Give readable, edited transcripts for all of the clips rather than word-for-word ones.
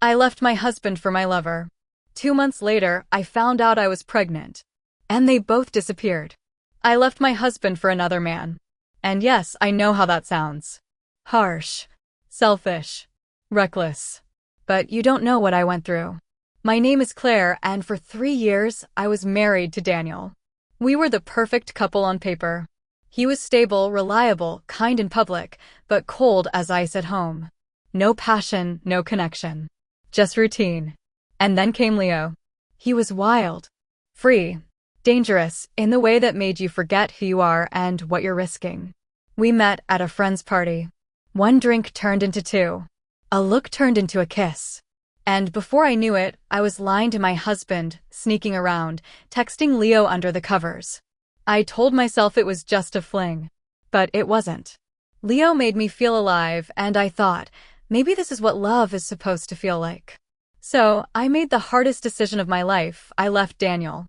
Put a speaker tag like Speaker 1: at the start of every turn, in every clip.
Speaker 1: I left my husband for my lover. 2 months later, I found out I was pregnant. And they both disappeared. I left my husband for another man. And yes, I know how that sounds. Harsh. Selfish. Reckless. But you don't know what I went through. My name is Claire, and for 3 years, I was married to Daniel. We were the perfect couple on paper. He was stable, reliable, kind in public, but cold as ice at home. No passion, no connection. Just routine. And then came Leo. He was wild. Free. Dangerous, in the way that made you forget who you are and what you're risking. We met at a friend's party. One drink turned into two. A look turned into a kiss. And before I knew it, I was lying to my husband, sneaking around, texting Leo under the covers. I told myself it was just a fling. But it wasn't. Leo made me feel alive, and I thought, maybe this is what love is supposed to feel like. So, I made the hardest decision of my life. I left Daniel.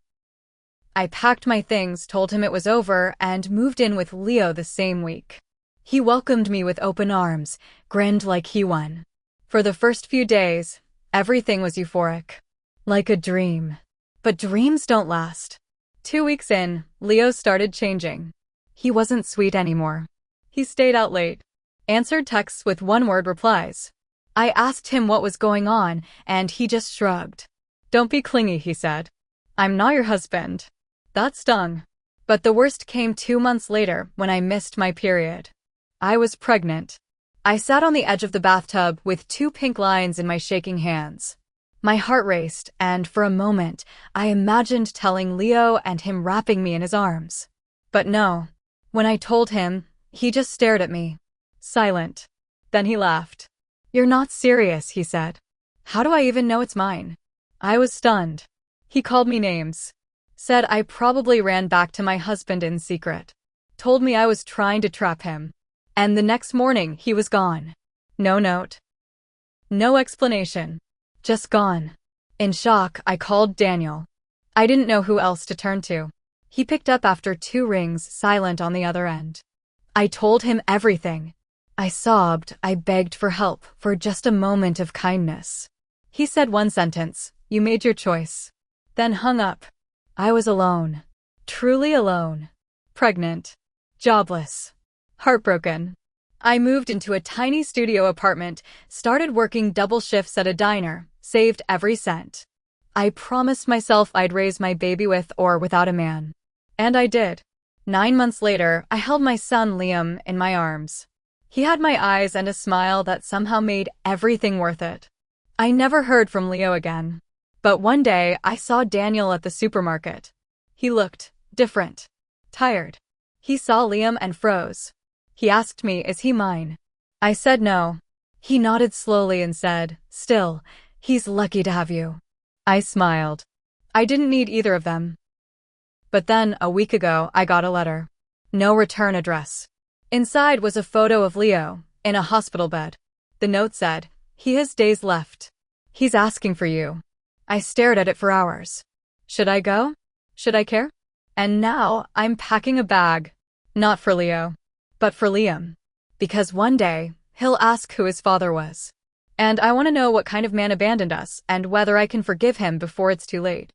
Speaker 1: I packed my things, told him it was over, and moved in with Leo the same week. He welcomed me with open arms, grinned like he won. For the first few days, everything was euphoric. Like a dream. But dreams don't last. 2 weeks in, Leo started changing. He wasn't sweet anymore. He stayed out late. Answered texts with one-word replies. I asked him what was going on, and he just shrugged. Don't be clingy, he said. I'm not your husband. That stung. But the worst came 2 months later when I missed my period. I was pregnant. I sat on the edge of the bathtub with 2 pink lines in my shaking hands. My heart raced, and for a moment, I imagined telling Leo and him wrapping me in his arms. But no. When I told him, he just stared at me. Silent. Then he laughed. You're not serious, he said. How do I even know it's mine? I was stunned. He called me names. Said I probably ran back to my husband in secret. Told me I was trying to trap him. And the next morning, he was gone. No note. No explanation. Just gone. In shock, I called Daniel. I didn't know who else to turn to. He picked up after 2 rings, silent on the other end. I told him everything. I sobbed, I begged for help, for just a moment of kindness. He said one sentence, "You made your choice." Then hung up. I was alone. Truly alone. Pregnant. Jobless. Heartbroken. I moved into a tiny studio apartment, started working double shifts at a diner, saved every cent. I promised myself I'd raise my baby with or without a man. And I did. 9 months later, I held my son Liam in my arms. He had my eyes and a smile that somehow made everything worth it. I never heard from Leo again. But one day, I saw Daniel at the supermarket. He looked different. Tired. He saw Liam and froze. He asked me, "Is he mine?" I said no. He nodded slowly and said, "Still, he's lucky to have you." I smiled. I didn't need either of them. But then, a week ago, I got a letter. No return address. Inside was a photo of Leo, in a hospital bed. The note said, "He has days left. He's asking for you." I stared at it for hours. Should I go? Should I care? And now, I'm packing a bag. Not for Leo. But for Liam. Because one day, he'll ask who his father was. And I want to know what kind of man abandoned us and whether I can forgive him before it's too late.